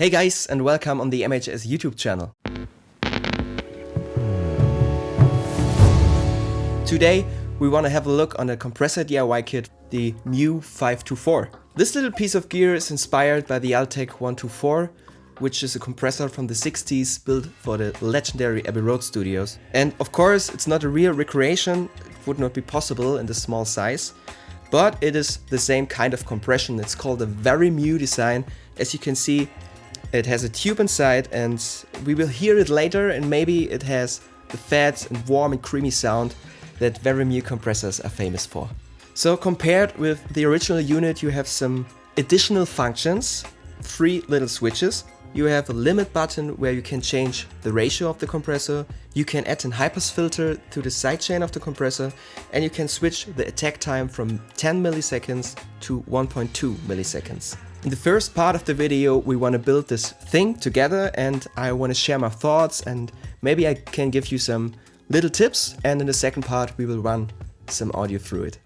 Hey guys, and welcome on the MHS YouTube channel. Today we want to have a look on a compressor DIY kit, the MU524. This little piece of gear is inspired by the Altec 124, which is a compressor from the 60s built for the legendary Abbey Road studios. And of course it's not a real recreation, it would not be possible in this small size, but it is the same kind of compression. It's called a Vari-Mu design. As you can see, it has a tube inside and we will hear it later, and maybe it has the fat and warm and creamy sound that Vari-Mu compressors are famous for. So compared with the original unit, you have some additional functions, 3 little switches. You have a limit button where you can change the ratio of the compressor, you can add an high-pass filter to the sidechain of the compressor, and you can switch the attack time from 10 milliseconds to 1.2 milliseconds. In the first part of the video we want to build this thing together, and I want to share my thoughts and maybe I can give you some little tips, and in the second part we will run some audio through it.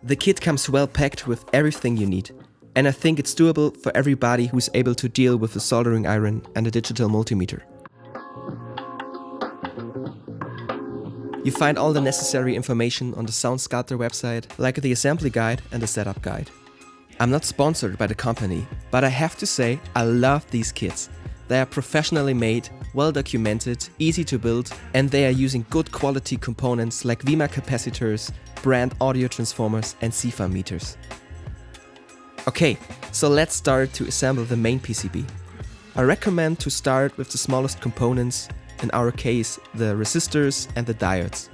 The kit comes well packed with everything you need, and I think it's doable for everybody who's able to deal with a soldering iron and a digital multimeter. You find all the necessary information on the Sound Skulptor website, like the assembly guide and the setup guide. I'm not sponsored by the company, but I have to say I love these kits. They are professionally made, well documented, easy to build, and they are using good quality components like VMA capacitors, brand audio transformers and CFA meters. Okay, so let's start to assemble the main PCB. I recommend to start with the smallest components, in our case the resistors and the diodes.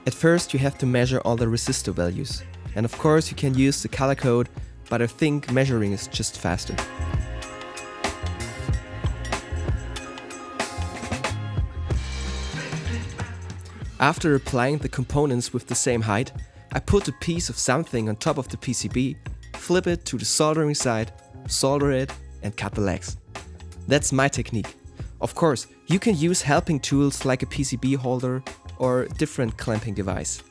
At first you have to measure all the resistor values, and of course you can use the color code, but I think measuring is just faster. After applying the components with the same height, I put a piece of something on top of the PCB, flip it to the soldering side, solder it and cut the legs. That's my technique. Of course, you can use helping tools like a PCB holder or a different clamping device.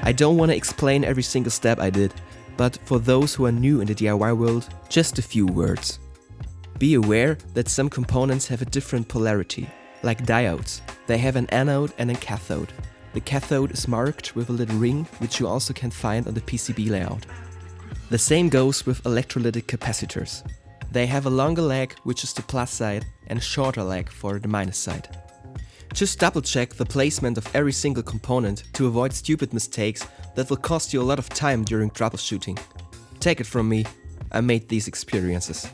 I don't want to explain every single step I did, but for those who are new in the DIY world, just a few words. Be aware that some components have a different polarity, like diodes. They have an anode and a cathode. The cathode is marked with a little ring, which you also can find on the PCB layout. The same goes with electrolytic capacitors. They have a longer leg, which is the plus side, and a shorter leg for the minus side. Just double check the placement of every single component to avoid stupid mistakes that will cost you a lot of time during troubleshooting. Take it from me, I made these experiences.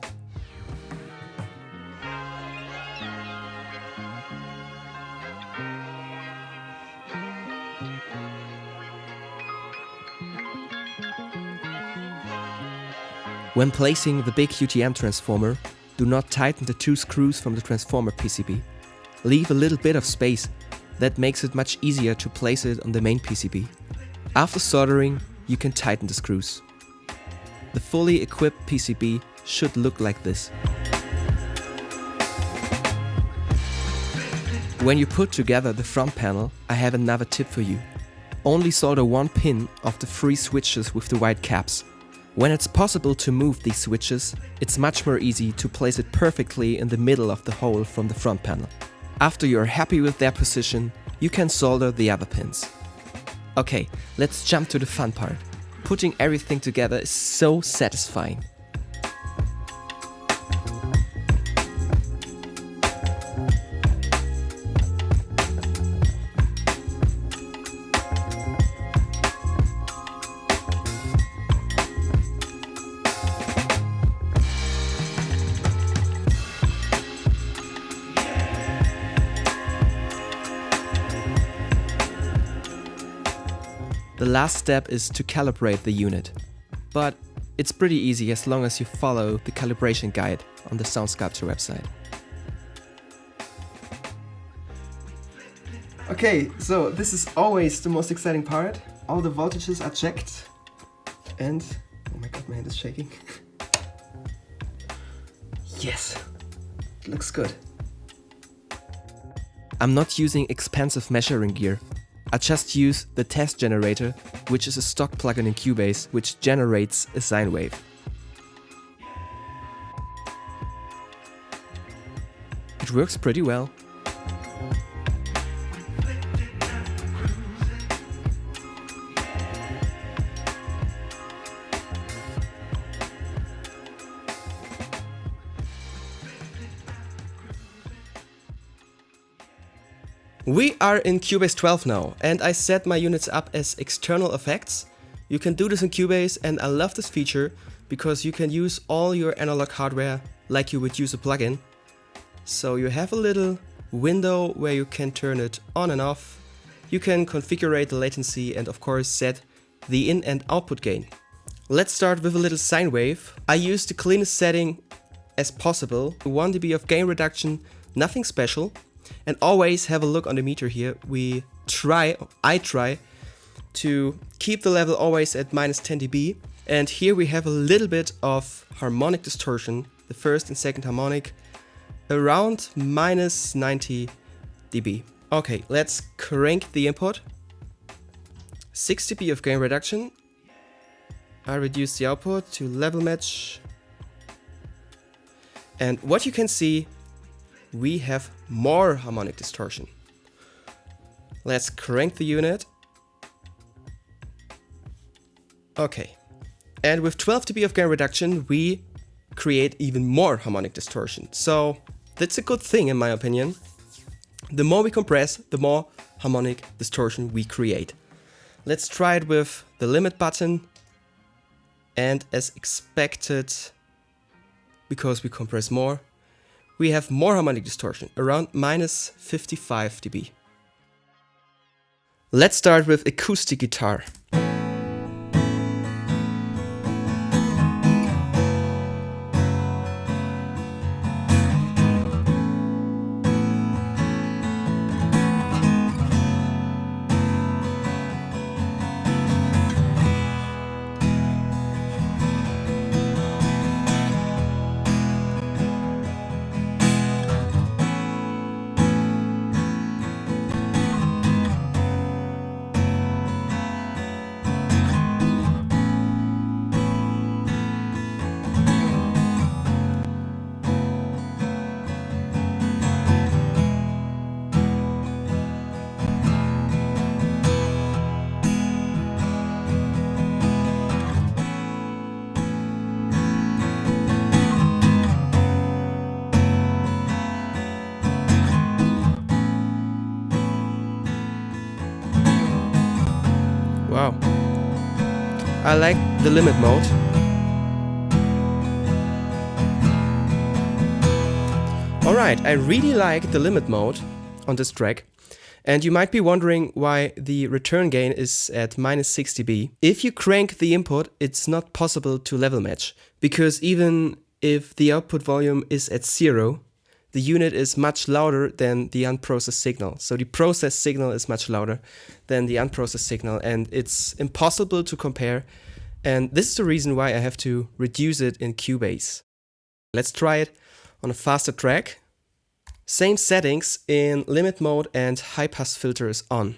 When placing the big UTM transformer, do not tighten the 2 screws from the transformer PCB. Leave a little bit of space, that makes it much easier to place it on the main PCB. After soldering, you can tighten the screws. The fully equipped PCB should look like this. When you put together the front panel, I have another tip for you. Only solder 1 pin of the 3 switches with the white caps. When it's possible to move these switches, it's much more easy to place it perfectly in the middle of the hole from the front panel. After you're happy with their position, you can solder the other pins. Okay, let's jump to the fun part. Putting everything together is so satisfying. The last step is to calibrate the unit, but it's pretty easy as long as you follow the calibration guide on the Sound Skulptor website. Okay, so this is always the most exciting part. All the voltages are checked and... oh my god, my hand is shaking. Yes, it looks good. I'm not using expensive measuring gear. I just use the test generator, which is a stock plugin in Cubase, which generates a sine wave. It works pretty well. We are in Cubase 12 now, and I set my units up as external effects. You can do this in Cubase, and I love this feature because you can use all your analog hardware like you would use a plugin. So you have a little window where you can turn it on and off. You can configure the latency and of course set the in and output gain. Let's start with a little sine wave. I use the cleanest setting as possible, 1 dB of gain reduction, nothing special. And always have a look on the meter here. I try to keep the level always at -10 dB. And here we have a little bit of harmonic distortion, the first and second harmonic, around -90 dB. Okay, let's crank the input. 6 dB of gain reduction. I reduce the output to level match. And what you can see, we have more harmonic distortion. Let's crank the unit. Okay. And with 12 dB of gain reduction, we create even more harmonic distortion. So that's a good thing in my opinion. The more we compress, the more harmonic distortion we create. Let's try it with the limit button. And as expected, because we compress more, we have more harmonic distortion, around -55 dB. Let's start with acoustic guitar. Wow. I like the limit mode. Alright, I really like the limit mode on this track. And you might be wondering why the return gain is at -6 dB. If you crank the input, it's not possible to level match, because even if the output volume is at 0, the unit is much louder than the unprocessed signal. So the processed signal is much louder than the unprocessed signal, and it's impossible to compare. And this is the reason why I have to reduce it in Cubase. Let's try it on a faster track. Same settings in limit mode, and high pass filter is on.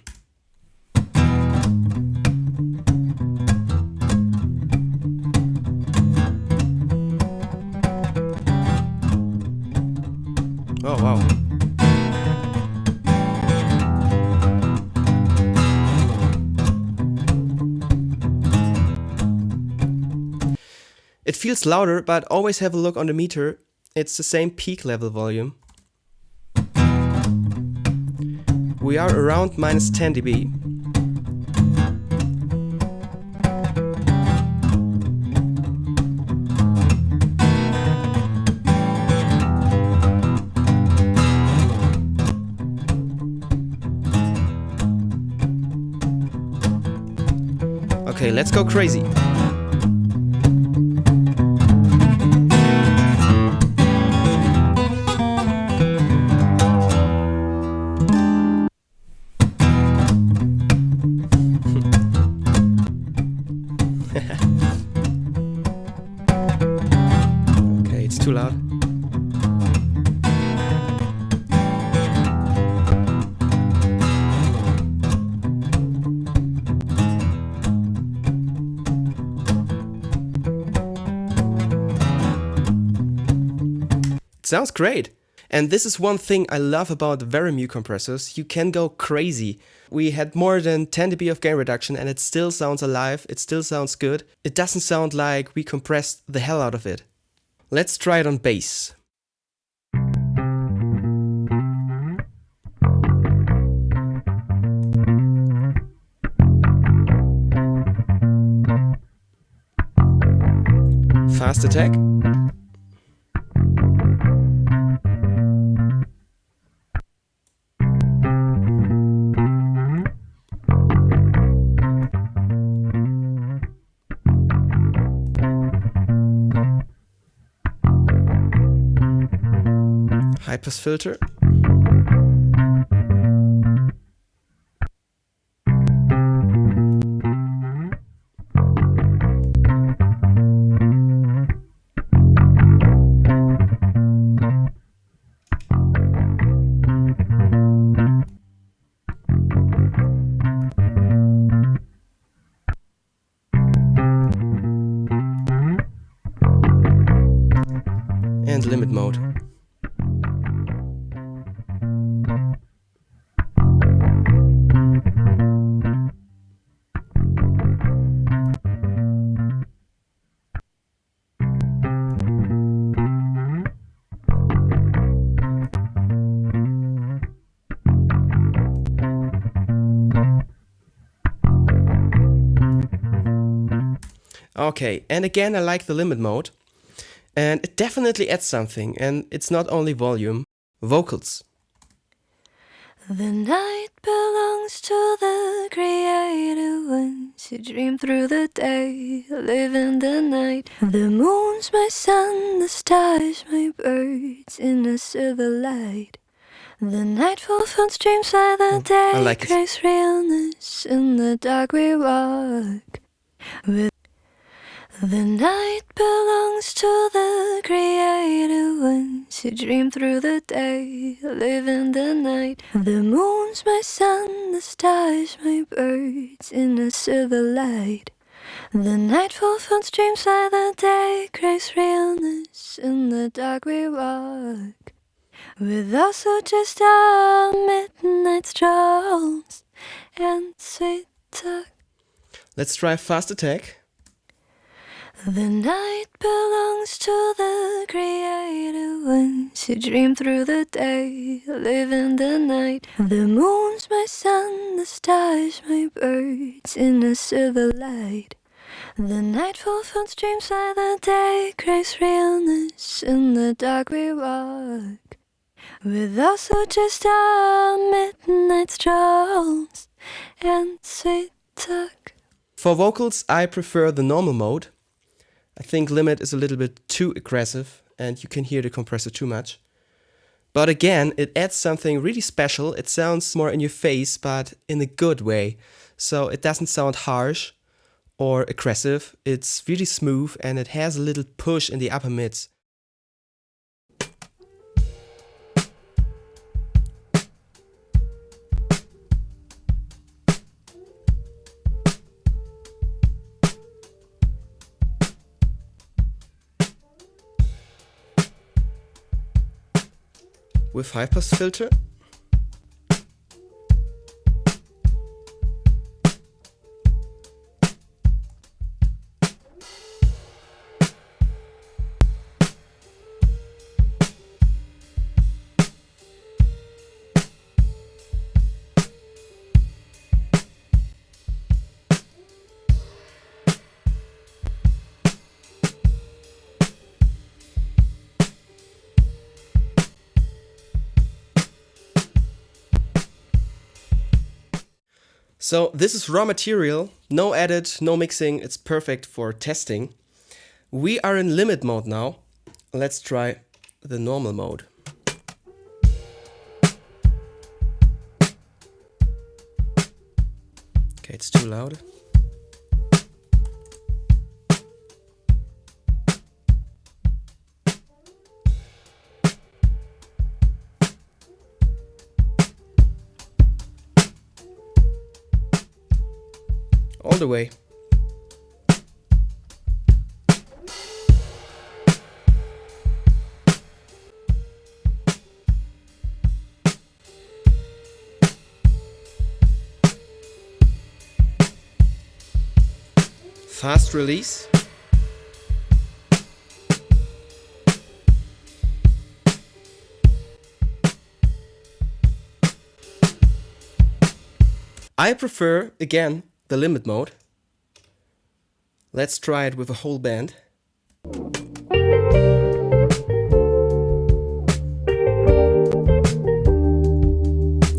Oh wow. It feels louder, but always have a look on the meter. It's the same peak level volume. We are around -10 dB. Okay, let's go crazy. Okay, it's too loud. It sounds great. And this is one thing I love about Vari-Mu compressors. You can go crazy. We had more than 10 dB of gain reduction and it still sounds alive, it still sounds good. It doesn't sound like we compressed the hell out of it. Let's try it on bass. Fast attack. High pass filter. And limit mode. Okay, and again I like the limit mode. And it definitely adds something, and it's not only volume, vocals. The night belongs to the creative ones who dream through the day, live in the night. The moon's my sun, the stars my birds in a silver light. The night fulfills dreams by the day, I like it. craves realness in the dark we walk. The night belongs to the creative ones who dream through the day, live in the night. The moon's my sun, the stars my birds in a silver light. The night fulfills dreams by the day, craves realness in the dark we walk. With also just our midnight strolls and sweet talk. Let's try fast attack. The night belongs to the creative ones who dream through the day, live in the night. The moon's my sun, the stars my birds in a silver light. The night fulfills dreams by the day, craves realness in the dark we walk. With also just our midnight strolls and sweet talk. For vocals I prefer the normal mode. I think limit is a little bit too aggressive and you can hear the compressor too much. But again, it adds something really special. It sounds more in your face, but in a good way. So it doesn't sound harsh or aggressive. It's really smooth and it has a little push in the upper mids. With high pass filter. So this is raw material, no edit, no mixing, it's perfect for testing. We are in limit mode now. Let's try the normal mode. Okay, it's too loud. All the way. Fast release. I prefer, again, the limit mode. Let's try it with a whole band.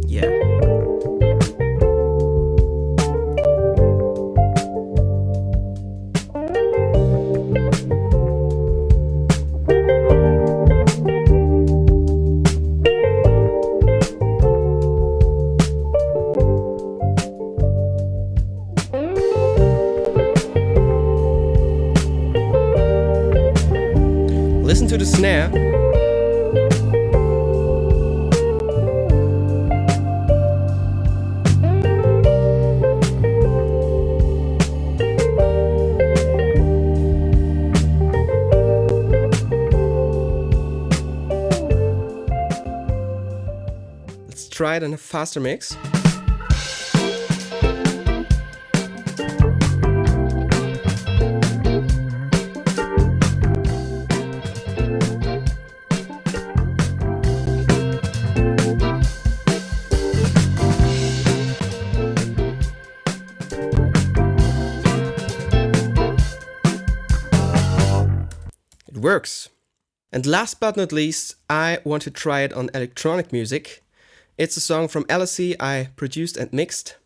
Yeah. Listen to the snare. Let's try it in a faster mix. It works. And last but not least, I want to try it on electronic music. It's a song from LSE I produced and mixed.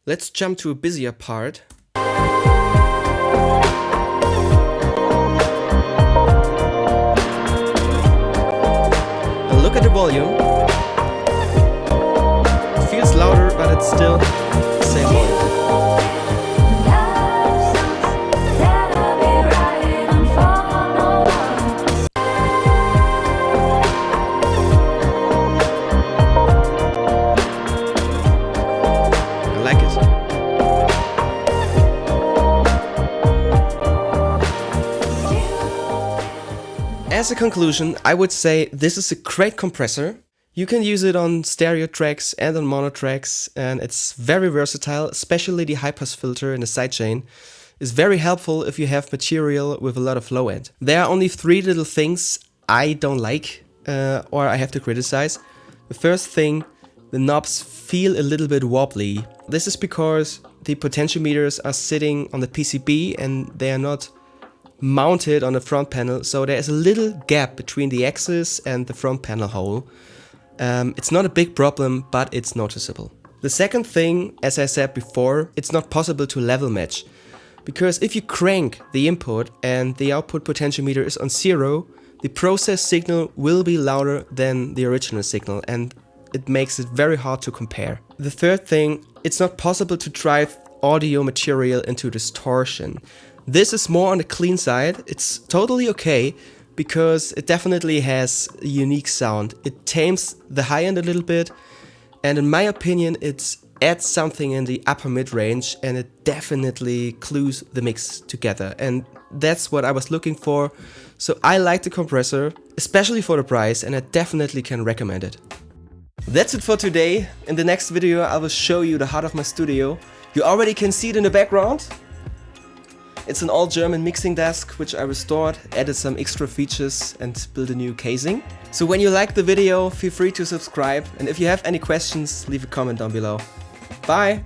Let's jump to a busier part. And look at the volume. It feels louder, but it's still the same volume. As a conclusion, I would say this is a great compressor. You can use it on stereo tracks and on mono tracks, and it's very versatile, especially the high-pass filter in the sidechain is very helpful if you have material with a lot of low end. There are only 3 little things I don't like, or I have to criticize. The first thing, the knobs feel a little bit wobbly. This is because the potentiometers are sitting on the PCB and they are not mounted on the front panel, so there is a little gap between the axis and the front panel hole. It's not a big problem, but it's noticeable. The second thing, as I said before, it's not possible to level match, because if you crank the input and the output potentiometer is on 0, the process signal will be louder than the original signal, and it makes it very hard to compare. The third thing, it's not possible to drive audio material into distortion. This is more on the clean side. It's totally okay because it definitely has a unique sound. It tames the high end a little bit, and in my opinion it adds something in the upper mid range, and it definitely glues the mix together, and that's what I was looking for. So I like the compressor, especially for the price, and I definitely can recommend it. That's it for today. In the next video I will show you the heart of my studio. You already can see it in the background. It's an all-German mixing desk, which I restored, added some extra features and built a new casing. So when you like the video, feel free to subscribe, and if you have any questions, leave a comment down below. Bye!